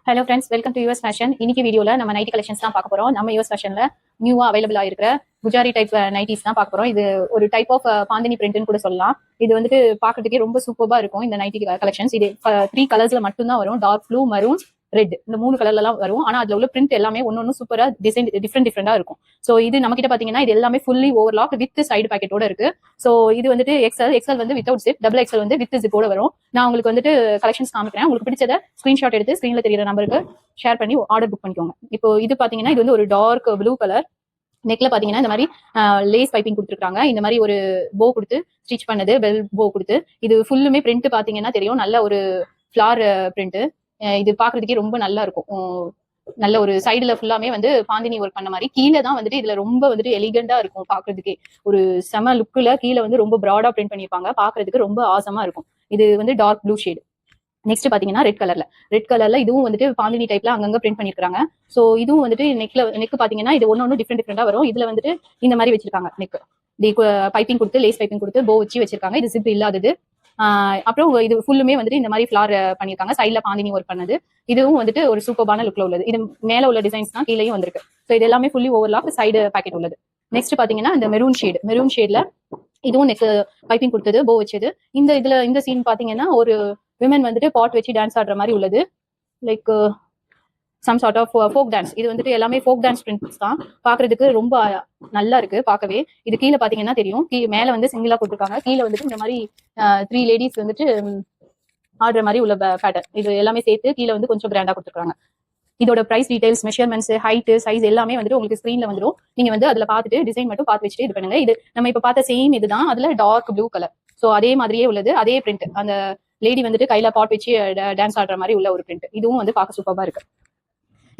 Hello friends, welcome to US fashion. இன்னைக்கு வீடியோல நம்ம நைட்டி கலெக்ஷன்ஸ் தான் பார்க்க போறோம். நம்ம யூஎஸ் ஃபேஷன்ல நியூவா அவைலபிளா இருக்கிற குஜாரி டைப் நைட்டிஸ் தான் பார்க்க போறோம். இது ஒரு டைப் ஆஃப் பாந்தினி பிரிண்ட்னு கூட சொல்லலாம். இது வந்துட்டு பாக்குறதுக்கே ரொம்ப சூப்பரா இருக்கும். இந்த நைட்டி கலெக்ஷன்ஸ் இது 3 கலர்ஸ்ல மட்டும் தான் வரும். டார்க் ப்ளூ, மரூன், ரெட், இந்த 3 கலர்ல எல்லாம் வரும். ஆனா அதுல உள்ள பிரிண்ட் எல்லாமே ஒன்னொன்னு சூப்பரா டிசைன் டிஃப்ரெண்டா இருக்கும். சோ இது நம்ம கிட்ட பாத்தீங்கன்னா இது எல்லாமே ஃபுல்லி ஓவர்லாக் வித் சைடு பாக்கெட்டோட இருக்கு. சோ இது வந்துட்டு எக்ஸ்எல் வந்து வித்வுட் ஜிப், டபுள் எக்ஸ்எல் வந்து வித் ஜிப்போட வரும். நான் உங்களுக்கு வந்துட்டு கலெக்ஷன்ஸ் காமிக்கிறேன். உங்களுக்கு பிடிச்சத ஸ்கிரீன்ஷாட் எடுத்து ஸ்கிரீன்ல தெரியுற நம்பருக்கு ஷேர் பண்ணி ஆர்டர் புக் பண்ணிக்கோங்க. இப்போ இது பாத்தீங்கன்னா இது வந்து ஒரு டார்க் ப்ளூ கலர். நெக்ல பாத்தீங்கன்னா இந்த மாதிரி லேஸ் பைப்பிங் கொடுத்துருக்காங்க. இந்த மாதிரி ஒரு போ கொடுத்து ஸ்டிச் பண்ணது, பெல் போ கொடுத்து. இது ஃபுல்லுமே பிரிண்ட் பாத்தீங்கன்னா தெரியும், நல்ல ஒரு ஃபிளார் பிரிண்ட். இது பாக்குறதுக்கே ரொம்ப நல்லா இருக்கும். நல்ல ஒரு சைடுல ஃபுல்லாமே வந்து பாந்தினி ஒர்க் பண்ண மாதிரி. கீழே தான் வந்துட்டு இதுல ரொம்ப வந்துட்டு எலிகண்டா இருக்கும் பாக்குறதுக்கே. ஒரு செம லுக்ல கீழே வந்து ரொம்ப ப்ராடா பிரிண்ட் பண்ணிருப்பாங்க. பாக்குறதுக்கு ரொம்ப ஆசமா இருக்கும். இது வந்து டார்க் ப்ளூ ஷேடு. நெக்ஸ்ட் பாத்தீங்கன்னா ரெட் கலர்ல இதுவும் வந்துட்டு பாந்தினி டைப்ல அங்கங்க பிரிண்ட் பண்ணிருக்காங்க. சோ இதுவும் வந்துட்டு நெக் பாத்தீங்கன்னா இது ஒன்னொன்னு டிஃப்ரெண்டா வரும். இதுல வந்துட்டு இந்த மாதிரி வச்சிருக்காங்க. நெக் பைப்பிங் கொடுத்து, லேஸ் பைப்பிங் கொடுத்து போ வச்சு வச்சிருக்காங்க. இது ஜிப் இல்லாதது. அப்புறம் இது ஃபுல்லுமே வந்துட்டு இந்த மாதிரி ஃபிளார் பண்ணிருக்காங்க. சைட்ல பாந்தினி ஒர்க் பண்ணது. இதுவும் வந்துட்டு ஒரு சூப்பரான லுக்ல உள்ளது. இது மேல உள்ள டிசைன்ஸ் தான் கீழேயும் வந்திருக்கு. ஸோ இது எல்லாமே ஃபுல்லி ஓவர்லாக் சைடு பாக்கெட் உள்ளது. நெக்ஸ்ட் பாத்தீங்கன்னா இந்த மெரூன் ஷேட்ல இதுவும் நெக் பைப்பிங் கொடுத்தது, போ வச்சது. இந்த சீன் பாத்தீங்கன்னா ஒரு விமன் வந்துட்டு பாட் வச்சு டான்ஸ் ஆடுற மாதிரி உள்ளது. Like some sort of folk dance. இது வந்துட்டு எல்லாமே ஃபோக் டான்ஸ் பிரிண்ட்ஸ் தான். பாக்குறதுக்கு ரொம்ப நல்லா இருக்கு பார்க்கவே. இது கீழே பாத்தீங்கன்னா தெரியும், மேல வந்து சிங்கிளா கொடுத்துருக்காங்க. கீழே வந்துட்டு இந்த மாதிரி 3 லேடிஸ் வந்துட்டு ஆடுற மாதிரி உள்ள பேட்டர்ன். இது எல்லாமே சேர்த்து கீழே வந்து கொஞ்சம் கிராண்டா கொடுத்துருக்காங்க. இதோட price details, measurements, height, size எல்லாமே வந்துட்டு உங்களுக்கு ஸ்கிரீன்ல வந்துடும். நீங்க வந்து அதுல பார்த்துட்டு டிசைன் மட்டும் பார்த்து வச்சுட்டு இது பண்ணுங்க. இது நம்ம இப்ப பார்த்த சேம் இதுதான். அதுல டார்க் ப்ளூ கலர். சோ அதே மாதிரியே உள்ளது, அதே பிரிண்ட். அந்த லேடி வந்துட்டு கையில பாட் வச்சு டான்ஸ் ஆடுற மாதிரி உள்ள ஒரு பிரிண்ட். இதுவும் வந்து பார்க்க சூப்பரா இருக்கு.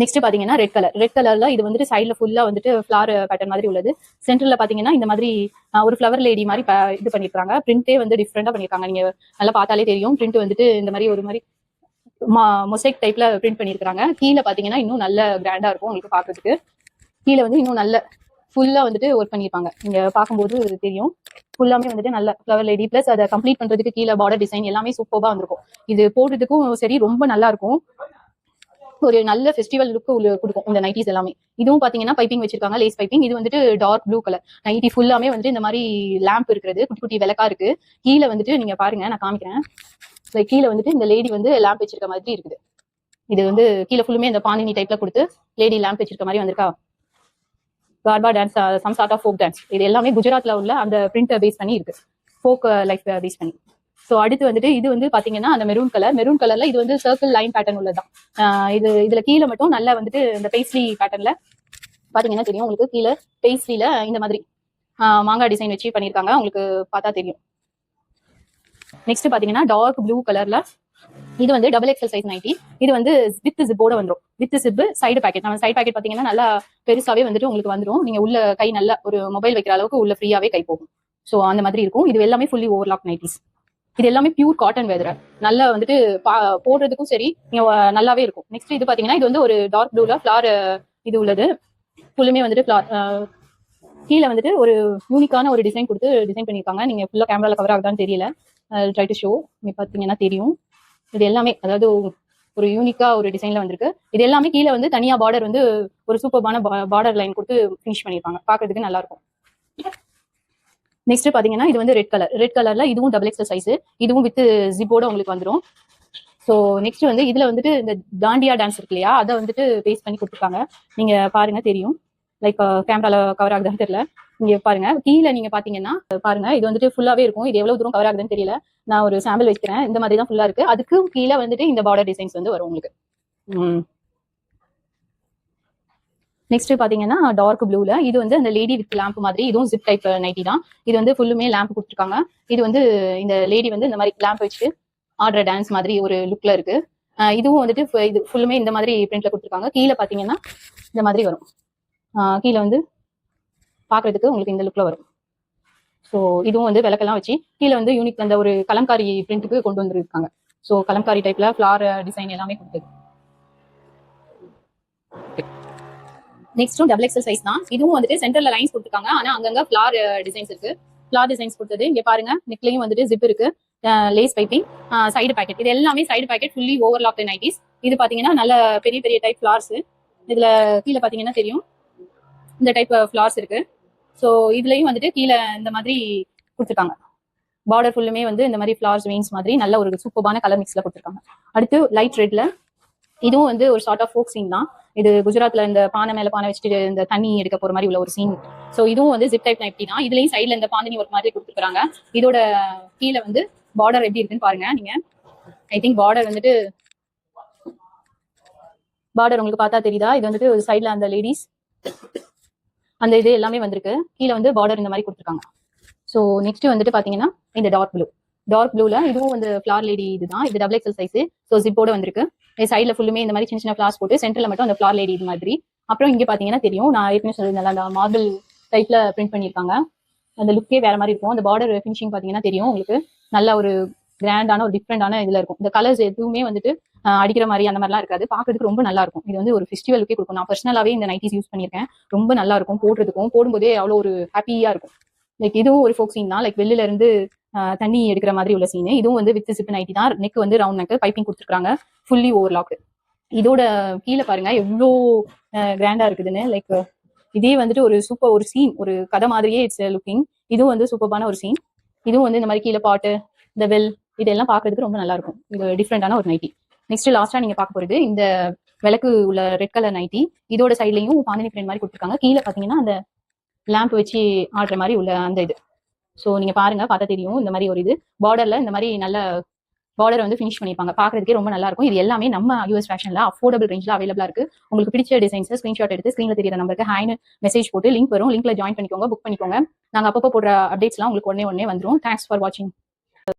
நெக்ஸ்ட் பாத்தீங்கன்னா ரெட் கலர்ல இது வந்துட்டு சைட்ல ஃபுல்லா வந்துட்டு ஃபிளார் பேட்டர்ன் மாதிரி உள்ளது. சென்டர்ல பாத்தீங்கன்னா இந்த மாதிரி ஒரு ஃபிளவர் லேடி மாதிரி இது பண்ணிருக்காங்க. பிரிண்டே வந்து டிஃப்ரெண்டா பண்ணிருக்காங்க. நீங்க நல்லா பார்த்தாலே தெரியும். பிரிண்ட் வந்துட்டு இந்த மாதிரி ஒரு மாதிரி மொசைக் டைப்ல பிரிண்ட் பண்ணிருக்காங்க. கீழே பாத்தீங்கன்னா இன்னும் நல்ல கிராண்டா இருக்கும் உங்களுக்கு பாக்குறதுக்கு. கீழே வந்து இன்னும் நல்ல ஃபுல்லா வந்துட்டு ஒர்க் பண்ணிருப்பாங்க. நீங்க பார்க்கும்போது தெரியும், ஃபுல்லாமே வந்துட்டு நல்ல ஃபிளவர் லேடி. பிளஸ் அதை கம்ப்ளீட் பண்றதுக்கு கீழே பார்டர் டிசைன் எல்லாமே சூப்பரா வந்திருக்கும். இது போடுறதுக்கும் சரி ரொம்ப நல்லா இருக்கும். ஒரு நல்ல ஃபெஸ்டிவல் லுக் கொடுக்கும் இந்த நைட்டிஸ் எல்லாமே. இதுவும் பாத்தீங்கன்னா பைப்பிங் வச்சிருக்காங்க, லேஸ் பைப்பிங். இது வந்துட்டு டார்க் ப்ளூ கலர் நைட்டி. ஃபுல்லாமே வந்துட்டு இந்த மாதிரி லேம்ப் இருக்கிறது, குட்டி குட்டி விளக்கா இருக்கு. கீழே வந்துட்டு நீங்க பாருங்க, நான் காமிக்கிறேன். கீழே வந்துட்டு இந்த லேடி வந்து லேம்ப் வச்சிருக்க மாதிரி இருக்குது. இது வந்து கீழே ஃபுல்லுமே இந்த பாந்தினி டைப்ல கொடுத்து லேடி லேம்ப் வச்சிருக்க மாதிரி வந்திருக்கா. Garba dance, some sort of folk dance. இது எல்லாமே குஜராத்ல உள்ள அந்த பிரிண்ட் பேஸ் பண்ணி இருக்கு, ஃபோக் லைஃப் பேஸ் பண்ணி. ஸோ அடுத்து வந்துட்டு இது வந்து பாத்தீங்கன்னா அந்த மெரூன் கலர்ல இது வந்து சர்க்கிள் லைன் பேட்டர்ன் உள்ளதான். இதுல கீழே மட்டும் நல்லா வந்துட்டு இந்த பேஸ்ட்ரி பேட்டர்ன்ல பாத்தீங்கன்னா தெரியும் உங்களுக்கு. கீழே பேஸ்ட்ரியில இந்த மாதிரி மாங்காய் டிசைன் வச்சு பண்ணிருக்காங்க. உங்களுக்கு பார்த்தா தெரியும். நெக்ஸ்ட் பாத்தீங்கன்னா டார்க் ப்ளூ கலர்ல இது வந்து டபுள் எக்ஸல் சைஸ் நைட்டி. இது வந்து வித் ஜிப்போட வந்துடும். With zip side packet. நம்ம சைடு பாக்கெட் பாத்தீங்கன்னா நல்லா பெருசாவே வந்துட்டு உங்களுக்கு வந்துடும். நீங்க உள்ள கை நல்லா ஒரு மொபைல் வைக்கிற அளவுக்கு உள்ள ஃப்ரீயாவே கை போகும். ஸோ அந்த மாதிரி இருக்கும். இது எல்லாமே ஃபுல்லி ஓவர்லாக் நைட்டிஸ். இது எல்லாமே பியூர் காட்டன் வெதர். நல்லா வந்துட்டு போடுறதுக்கும் சரி நல்லாவே இருக்கும். நெக்ஸ்ட் இது பாத்தீங்கன்னா இது வந்து ஒரு டார்க் ப்ளூல ஃபிளார் இது உள்ளது. ஃபுல்லுமே வந்துட்டு ஃபிளார். கீழே வந்துட்டு ஒரு யூனிக்கான ஒரு டிசைன் கொடுத்து டிசைன் பண்ணிருக்காங்க. நீங்க ஃபுல்லா கேமரால கவர் ஆகுதான்னு தெரியல. Try to show. நீங்க பாத்தீங்கன்னா தெரியும். இது எல்லாமே அதாவது ஒரு யூனிக்கா ஒரு டிசைன்ல வந்திருக்கு. இது எல்லாமே கீழே வந்து தனியா பார்டர் வந்து ஒரு சூப்பர்பான பார்டர் லைன் கொடுத்து ஃபினிஷ் பண்ணிருப்பாங்க. பாக்குறதுக்கு நல்லா இருக்கும். நெக்ஸ்ட் பாத்தீங்கன்னா இது வந்து ரெட் கலர்ல இதுவும் டபுள் எக்ஸல் சைஸ். இதுவும் வித் ஜிப்போட உங்களுக்கு வந்துடும். ஸோ நெக்ஸ்ட் வந்து இதுல வந்துட்டு இந்த தாண்டியா டான்ஸ் இருக்கு இல்லையா, அதை வந்துட்டு பேஸ் பண்ணி கொடுத்துருக்காங்க. நீங்க பாருங்க தெரியும். லைக் கேமரால கவர் ஆகுதுன்னு தெரியல. நீங்க பாருங்க கீழே நீங்க பாத்தீங்கன்னா பாருங்க, இது வந்துட்டு ஃபுல்லாவே இருக்கும். இது எவ்வளவு தூரம் கவர் ஆகுதுன்னு தெரியல. நான் ஒரு சாம்பிள் வைக்கிறேன். இந்த மாதிரி தான் ஃபுல்லா இருக்கு. அதுக்கு கீழே வந்துட்டு இந்த பார்டர் டிசைன்ஸ் வந்து வரும் உங்களுக்கு. நெக்ஸ்ட் பாத்தீங்கன்னா டார்க் ப்ளூல இது வந்து அந்த லேடி வித் லேம்ப் மாதிரி. இதுவும் ஜிப் டைப் நைட்டி தான். இது வந்து ஃபுல்லுமே லேம்ப் கொடுத்துருக்காங்க. இது வந்து இந்த லேடி வந்து இந்த மாதிரி லேம்ப் வச்சுட்டு ஆடுற டான்ஸ் மாதிரி ஒரு லுக்ல இருக்கு. இதுவும் வந்துட்டு இது ஃபுல்லுமே இந்த மாதிரி பிரிண்ட்ல கொடுத்துருக்காங்க. கீழே பாத்தீங்கன்னா இந்த மாதிரி வரும். கீழே வந்து பாக்குறதுக்கு உங்களுக்கு இந்த லுக்ல வரும். ஸோ இதுவும் வந்து விளக்கெல்லாம் வச்சு கீழே வந்து யூனிக் அந்த ஒரு கலம்காரி பிரிண்ட்டுக்கு கொண்டு வந்துருக்காங்க. ஸோ கலம்காரி டைப்ல ஃபிளார் டிசைன் எல்லாமே கொடுத்தது. நெக்ஸ்ட்டும் டபுள் எக்ஸல் சைஸ் தான். இதுவும் வந்துட்டு சென்டர்ல லைன்ஸ் கொடுத்துருக்காங்க. ஆனா அங்கங்க ஃபிளார் டிசைன்ஸ் இருக்கு. ஃபிளார் டிசைன்ஸ் கொடுத்தது இங்க பாருங்க. நெக்லையும் வந்துட்டு ஜிப் இருக்கு. Lace piping, side pocket. இது எல்லாமே side pocket, fully overlock nighties. இது பாத்தீங்கன்னா நல்ல பெரிய பெரிய டைப் ஃபிளார்ஸ். இதுல கீழே பாத்தீங்கன்னா தெரியும் இந்த டைப் ஃபிளார்ஸ் இருக்கு. ஸோ இதுலயும் வந்துட்டு கீழே இந்த மாதிரி கொடுத்துருக்காங்க. பார்டர் ஃபுல்லுமே வந்து இந்த மாதிரி ஃபிளார்ஸ் வெயின்ஸ் மாதிரி நல்ல ஒரு சூப்பரான கலர் மிக்ஸ்ல கொடுத்துருக்காங்க. அடுத்து லைட் ரெட்ல, இதுவும் வந்து ஒரு சார்ட் ஆஃப் ஃபோக் சீன் தான். இது குஜராத்ல இந்த பானை மேல பானை வச்சுட்டு இந்த தண்ணி எடுக்க போற மாதிரி உள்ள ஒரு சீன். ஸோ இதுவும் வந்து ஜிப் டைப் நைட்டி தான். இதுலயும் சைட்ல இந்த பாந்தினி ஒர்க் மாதிரி கொடுத்துருக்காங்க. இதோட கீழே வந்து பார்டர் எப்படி இருக்குன்னு பாருங்க நீங்க. ஐ திங்க் பார்டர் வந்துட்டு பார்டர் உங்களுக்கு பார்த்தா தெரியுதா? இது வந்துட்டு ஒரு சைட்ல அந்த லேடிஸ் அந்த இது எல்லாமே வந்திருக்கு. கீழே வந்து பார்டர் இந்த மாதிரி கொடுத்துருக்காங்க. ஸோ நெக்ஸ்ட் வந்துட்டு பாத்தீங்கன்னா இந்த டார்க் ப்ளூல இதுவும் வந்து ஃபிளார் லேடி இதுதான். இது டபுள் எக்ஸல் சைஸ். ஸோ ஜிப்போட வந்திருக்கு. சைட்ல ஃபுல்லுமே இந்த மாதிரி சின்ன சின்ன ஃபிளார்ஸ் போட்டு சென்டர்ல மட்டும் அந்த ஃபிளார் லேடி இது மாதிரி. அப்புறம் இங்க பாத்தீங்கன்னா தெரியும், நான் ஏற்கனவே சொல்லியிருந்தேன் அந்த மார்பிள் டைப்ல பிரிண்ட் பண்ணியிருக்காங்க. அந்த லுக்கே வேற மாதிரி இருக்கும். அந்த பார்டர் ஃபினிஷிங் பாத்தீங்கன்னா தெரியும் உங்களுக்கு, நல்ல ஒரு கிராண்டான ஒரு டிஃப்ரெண்டான இதுல இருக்கும். இந்த கலர்ஸ் எதுவுமே வந்துட்டு அடிக்கிற மாதிரி அந்த மாதிரிலாம் இருக்காது. பாக்குறதுக்கு ரொம்ப நல்லா இருக்கும். இது வந்து ஒரு ஃபெஸ்டிவலுக்கே கொடுக்கும். நான் பர்சனலாவே இந்த நைட்டிஸ் யூஸ் பண்ணியிருக்கேன். ரொம்ப நல்லா இருக்கும் போடுறதுக்கும். போடும்போதே அவ்வளோ ஒரு ஹாப்பியா இருக்கும். லைக் இதுவும் ஒரு ஃபோக் சீன் தான். லைக் வெளியில இருந்து தண்ணி எடுக்கிற மாதிரி உள்ள சீனு. இதுவும் வந்து வித் ஜிப் நைட்டி தான். நெக் வந்து ரவுண்ட் நெக், பைப்பிங் கொடுத்துருக்காங்க, ஃபுல்லி ஓவர்லாக். இதோட கீழே பாருங்க எவ்வளோ கிராண்டா இருக்குதுன்னு. லைக் இதே வந்துட்டு ஒரு சூப்பர் ஒரு சீன், ஒரு கதை மாதிரியே இட்ஸ் லுக்கிங். இதுவும் வந்து சூப்பரான ஒரு சீன். இதுவும் வந்து இந்த மாதிரி கீழே பாட்டு, இந்த வெல், இதெல்லாம் பாக்குறதுக்கு ரொம்ப நல்லா இருக்கும். இது டிஃப்ரெண்டான ஒரு நைட்டி. நெக்ஸ்ட் லாஸ்டா நீங்க பார்க்க போறது இந்த விளக்கு உள்ள ரெட் கலர் நைட்டி. இதோட சைட்லயும் பாந்தினி பிரிண்ட் மாதிரி கொடுத்துருக்காங்க. கீழே பாத்தீங்கன்னா அந்த லேம்ப் வச்சு ஆடுற மாதிரி உள்ள அந்த இது. ஸோ நீங்க பாருங்க, பார்த்தா தெரியும் இந்த மாதிரி ஒரு இது பார்டர்ல இந்த மாதிரி நல்ல பார்டர் வந்து ஃபினிஷ் பண்ணிருப்பாங்க. பாக்குறதுக்கே ரொம்ப நல்லா இருக்கும். இது எல்லாமே நம்ம யூஎஸ் ஃபேஷன்ல அஃபோர்டபிள் ரேஞ்ச்ல அவைலபிளா இருக்கு. உங்களுக்கு பிடிச்ச டிசைன்ஸ் ஸ்கிரீன்ஷாட் எடுத்து ஸ்கிரீன்ல தெரியுற நம்பருக்கு ஹைன்னு மெசேஜ் போட்டு லிங்க் வரும். லிங்க்ல ஜாயின் பண்ணிக்கோங்க, புக் பண்ணிக்கோங்க. நாங்க அப்பப்போ போடுற அப்டேட்ஸ்லாம் உங்களுக்கு உடனே வந்துரும். தேங்க்ஸ் ஃபார் வாட்சிங்.